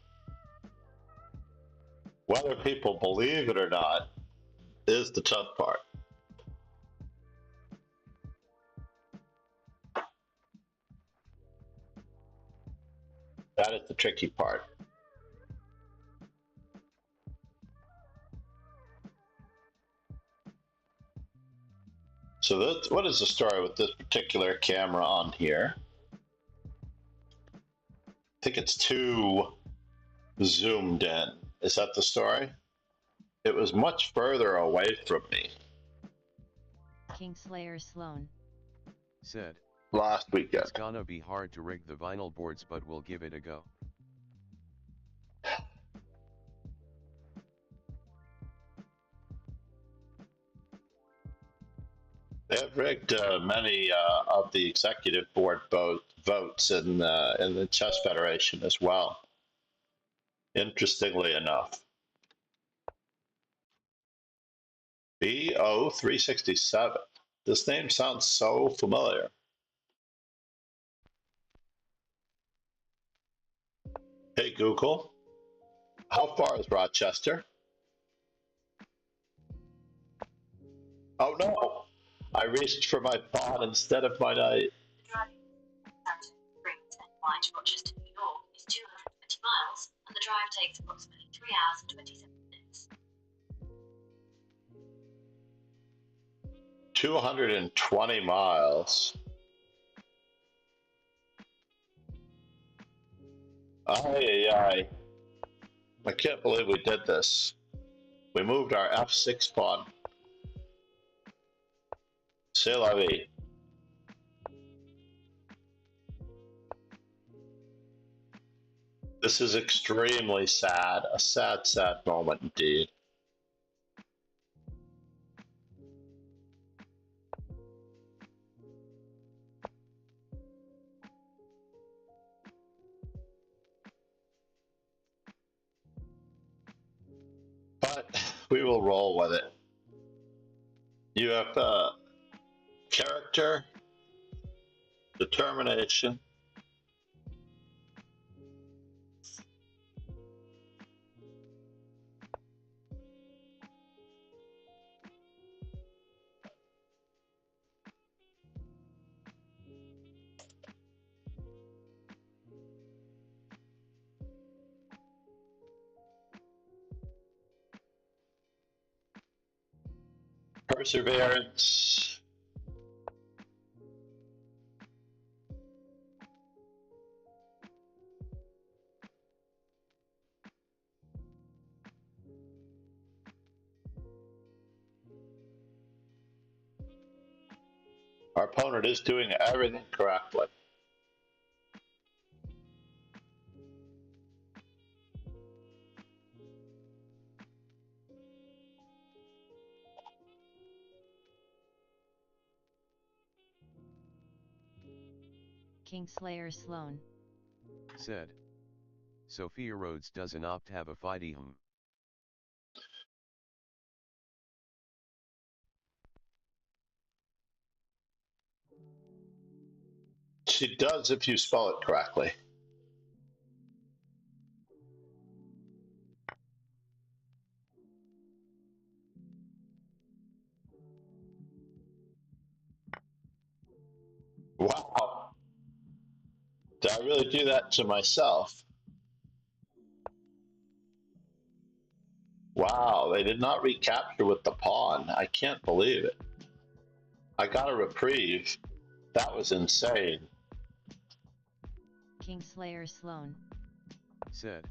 Whether people believe it or not is the tough part. That is the tricky part. So that's, what is the story with this particular camera on here? I think it's too zoomed in. Is that the story? It was much further away from me Kingslayer Sloan. Said. last weekend. It's gonna be hard to rig the vinyl boards, but we'll give it a go. They have rigged many of the executive board votes in the Chess Federation as well. Interestingly enough. BO367. This name sounds so familiar. Hey Google, how far is Rochester? Oh no, I reached for my pawn instead of my knight. Driving Southampton, Brington, White, Rochester, New York is 220 miles, and the drive takes approximately 3 hours and 27 minutes. 220 miles. Aye. I can't believe we did this. We moved our F6 pawn. C'est la vie. This is extremely sad. A sad, sad moment indeed. But we will roll with it. You have character, determination, perseverance, Our opponent is doing everything correctly. Kingslayer Sloan. Said. Sophia Rhodes doesn't opt have a fighty him. She does if you spell it correctly. Wow. Did I really do that to myself? Wow, they did not recapture with the pawn. I can't believe it. I got a reprieve. That was insane. Kingslayer Sloan. Said.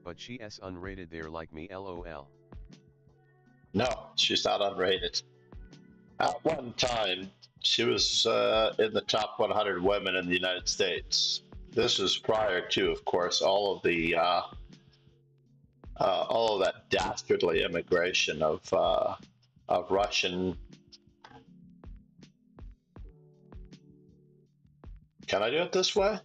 But she's unrated there like me lol. No, she's not unrated. At one time, she was in the top 100 women in the United States. This was prior to, of course, all of that dastardly immigration of Russian. Can I do it this way?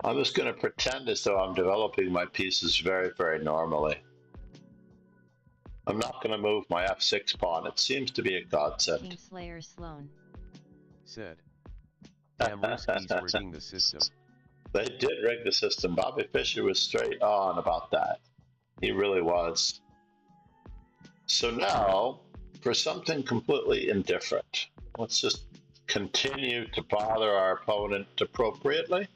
I'm just going to pretend as though I'm developing my pieces very, very normally. I'm not going to move my f6 pawn. It seems to be a godsend. Kingslayer Sloan. Said. Damn Ruskies rigging the system. They did rig the system. Bobby Fischer was straight on about that. He really was. So now, for something completely indifferent, let's just continue to bother our opponent appropriately.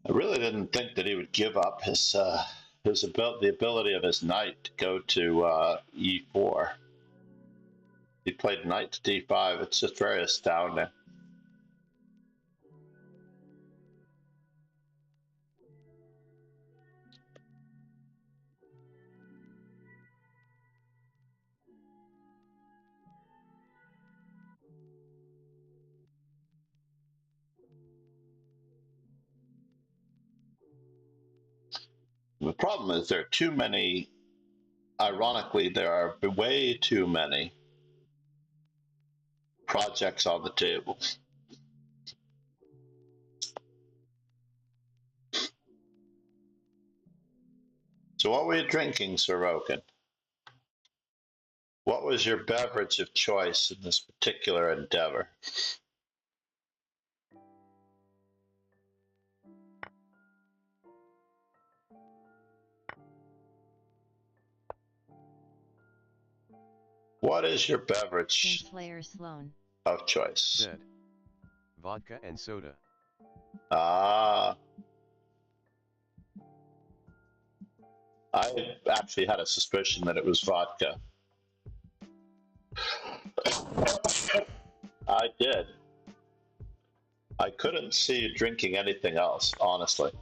I really didn't think that he would give up the ability of his knight to go to e4. He played knight to d5. It's just very astounding. The problem is there are too many, ironically, there are way too many projects on the table. So what were you drinking, Sorokin? What was your beverage of choice in this particular endeavor? What is your beverage Kingslayer Sloan. of choice? Said. Vodka and soda. Ah. I actually had a suspicion that it was vodka. I did. I couldn't see you drinking anything else, honestly.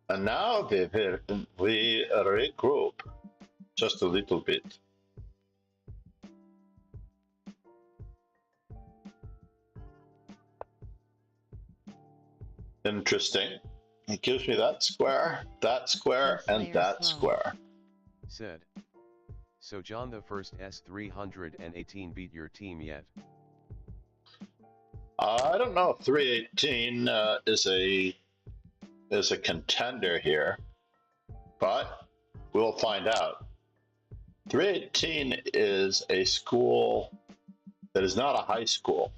And now we regroup just a little bit. Interesting. It gives me that square, and that square. Said. So John the First S318 beat your team yet? I don't know if 318 is a contender here, but we'll find out. 318 is a school that is not a high school.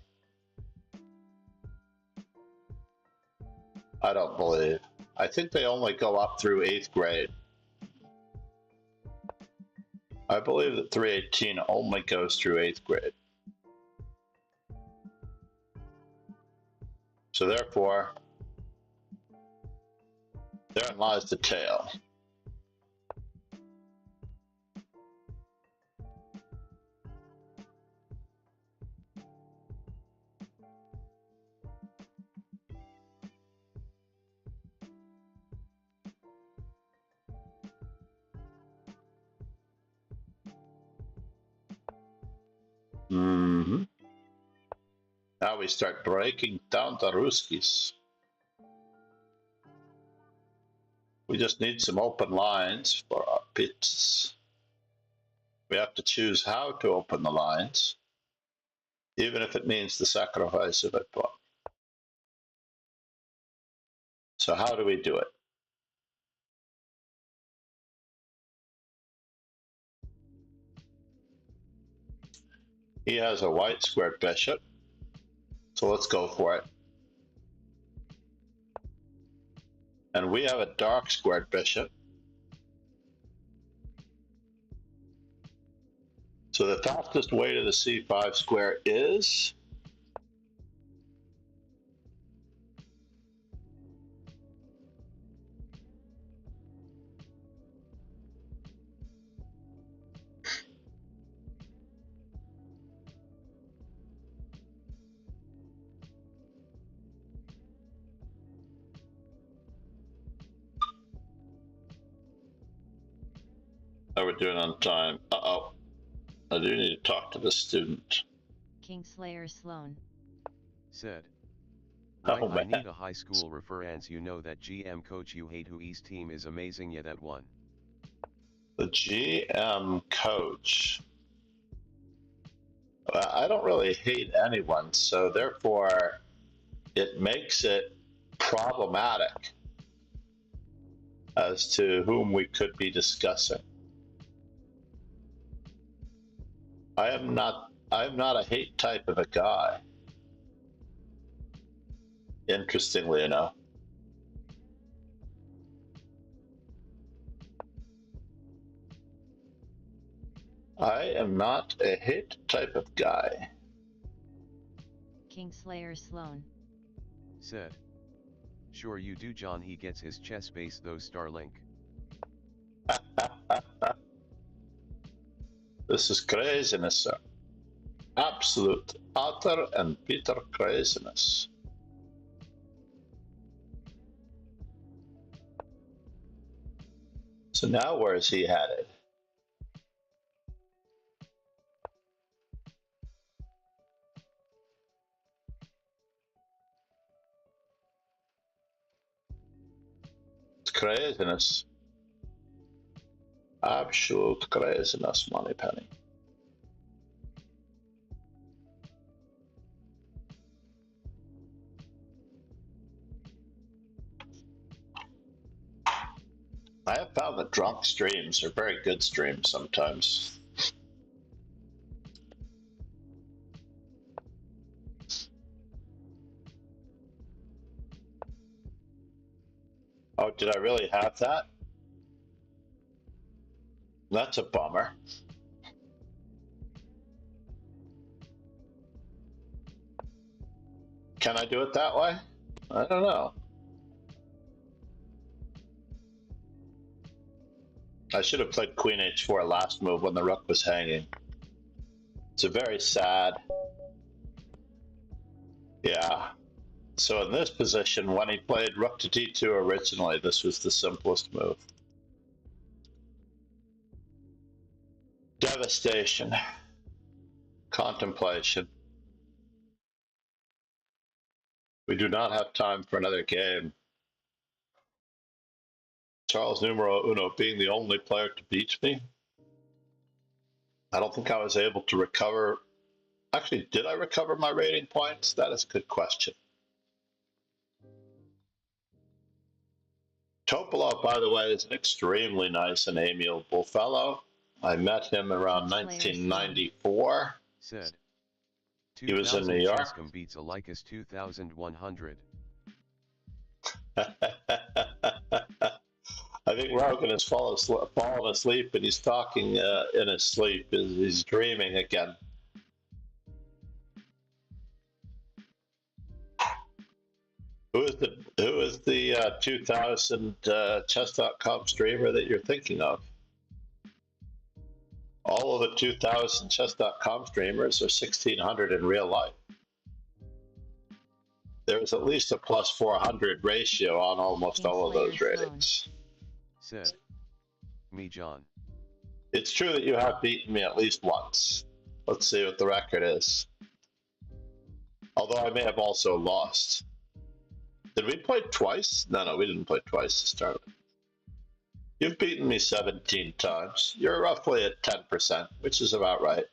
I don't believe. I think they only go up through 8th grade. I believe that 318 only goes through 8th grade. So therefore, therein lies the tail. Mm-hmm. Now we start breaking down the Ruskies. We just need some open lines for our pits. We have to choose how to open the lines, even if it means the sacrifice of a pawn. So how do we do it? He has a white squared bishop, so let's go for it. And we have a dark squared bishop. So the fastest way to the c5 square is how we're doing on time. Uh-oh. I do need to talk to the student. Kingslayer Sloan. Said. Oh, Right, I man. need a high school reference. You know that GM coach you hate who East team is amazing yet at one. The GM coach. I don't really hate anyone, so therefore it makes it problematic as to whom we could be discussing. I'm not a hate type of a guy. Interestingly enough. I am not a hate type of guy. Kingslayer Sloan. Said. Sure you do, John. He gets his chess base though, Starlink. This is craziness, sir. Absolute, utter, and bitter craziness. So now where is he headed? It's craziness. Absolute craziness, Moneypenny. I have found that drunk streams are very good streams sometimes. Oh, did I really have that? That's a bummer. Can I do it that way? I don't know. I should have played Queen H4 last move when the rook was hanging. It's a very sad. Yeah. So in this position, when he played Rook to D2 originally, this was the simplest move. Devastation. Contemplation. We do not have time for another game. Charles numero uno being the only player to beat me. I don't think I was able to recover. Actually, did I recover my rating points? That is a good question. Topalov, by the way, is an extremely nice and amiable fellow. I met him around 1994. Said. He was in New York. Chesscom beats Alicus 2100. I think Rogan has fallen asleep, and he's talking in his sleep. He's dreaming again. Who is the 2000 chess.com streamer that you're thinking of? All of the 2000 chess.com streamers are 1600 in real life. There's at least a plus 400 ratio on almost all of those ratings. Said. Me, John. It's true that you have beaten me at least once. Let's see what the record is. Although I may have also lost. Did we play twice? No, we didn't play twice this tournament. You've beaten me 17 times. You're roughly at 10%, which is about right.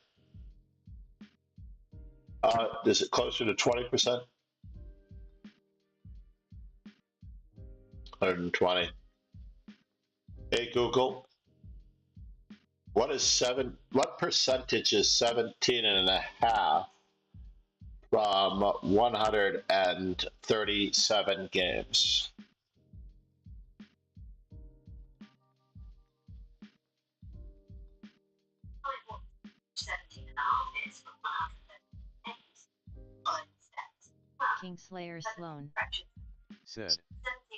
Is it closer to 20%? 120. Hey Google, what percentage is 17 and a half from 137 games? What 17 and a half is from 138 Kingslayer Sloan. Said. 17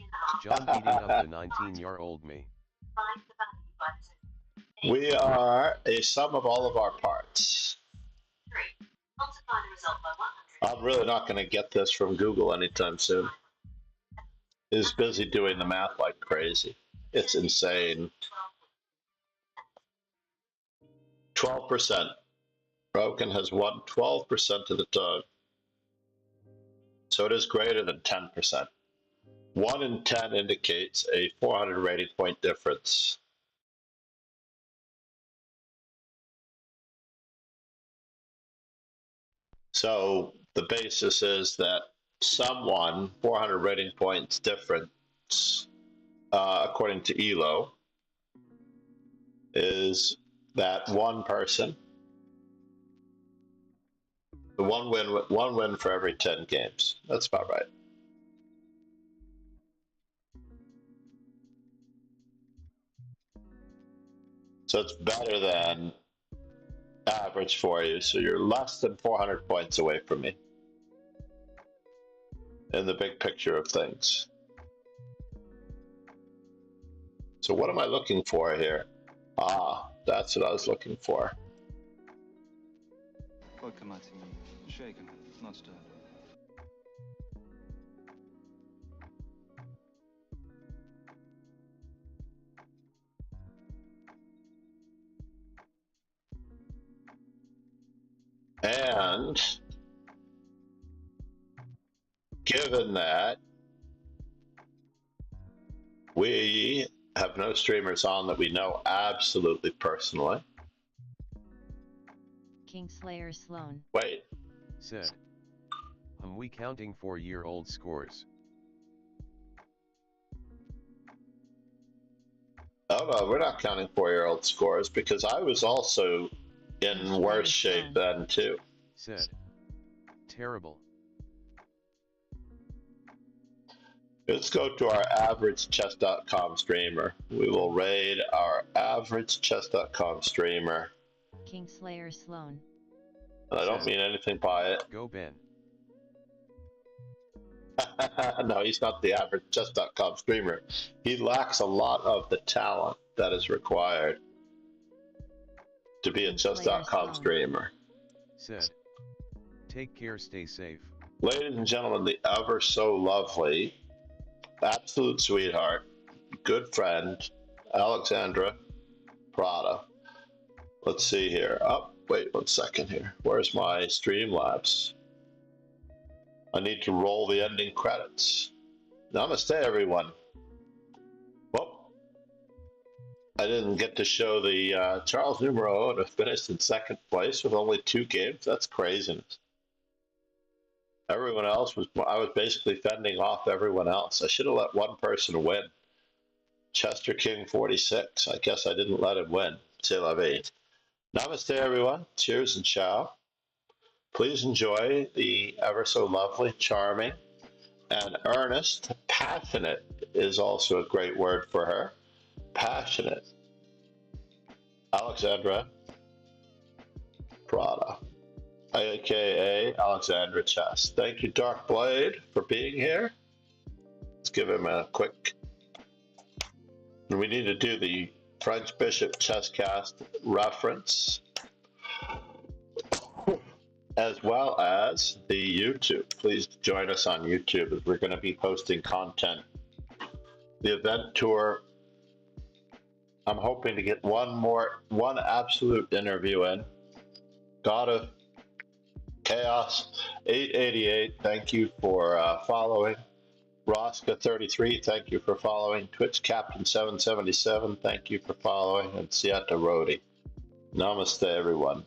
and a half. John beating up the 19-year-old me. Find the value by the We are a sum of all of our parts. 3. Multiply the result by 100. I'm really not going to get this from Google anytime soon. He's busy doing the math like crazy. It's insane. 12%. Broken has won 12% of the time. So it is greater than 10%. 1 in 10 indicates a 400 rating point difference. So the basis is that someone 400 rating points difference, according to ELO, is that one person. The one win for every 10 games. That's about right. So it's better than average for you. So you're less than 400 points away from me in the big picture of things. So what am I looking for here? Ah, that's what I was looking for. Shaken, not stirred. And given that we have no streamers on that we know absolutely personally. Kingslayer Sloan. Wait. Said. We counting 4-year-old scores. Oh no, we're not counting 4-year-old scores because I was also in worse shape then too. Said. Terrible. Let's go to our average chess.com streamer. We will raid our average chess.com streamer. Kingslayer Sloan. And I don't mean anything by it. Go Ben. No, he's not the average chess.com streamer. He lacks a lot of the talent that is required to be a chess.com streamer. Said. Take care, stay safe. Ladies and gentlemen, the ever so lovely, absolute sweetheart, good friend, Alexandra Prada. Let's see here. Oh, wait 1 second here. Where's my Streamlabs? I need to roll the ending credits. Namaste, everyone. Well, I didn't get to show the Charles Numero to finish in second place with only 2 games. That's craziness. Everyone else I was basically fending off everyone else. I should have let one person win. Chester King 46. I guess I didn't let him win. C'est la vie. Namaste, everyone. Cheers and ciao. Please enjoy the ever so lovely, charming, and earnest, passionate is also a great word for her. Passionate. Alexandra Prada, aka Alexandra Chess. Thank you, Dark Blade, for being here. Let's give him a quick. We need to do the French Bishop Chesscast reference, as well as the YouTube. Please join us on YouTube as we're going to be posting content. The event tour, I'm hoping to get one absolute interview in. God of Chaos 888, thank you for following. Rosca33, thank you for following. Twitch Captain 777, thank you for following. And Sieta Rodi. Namaste, everyone.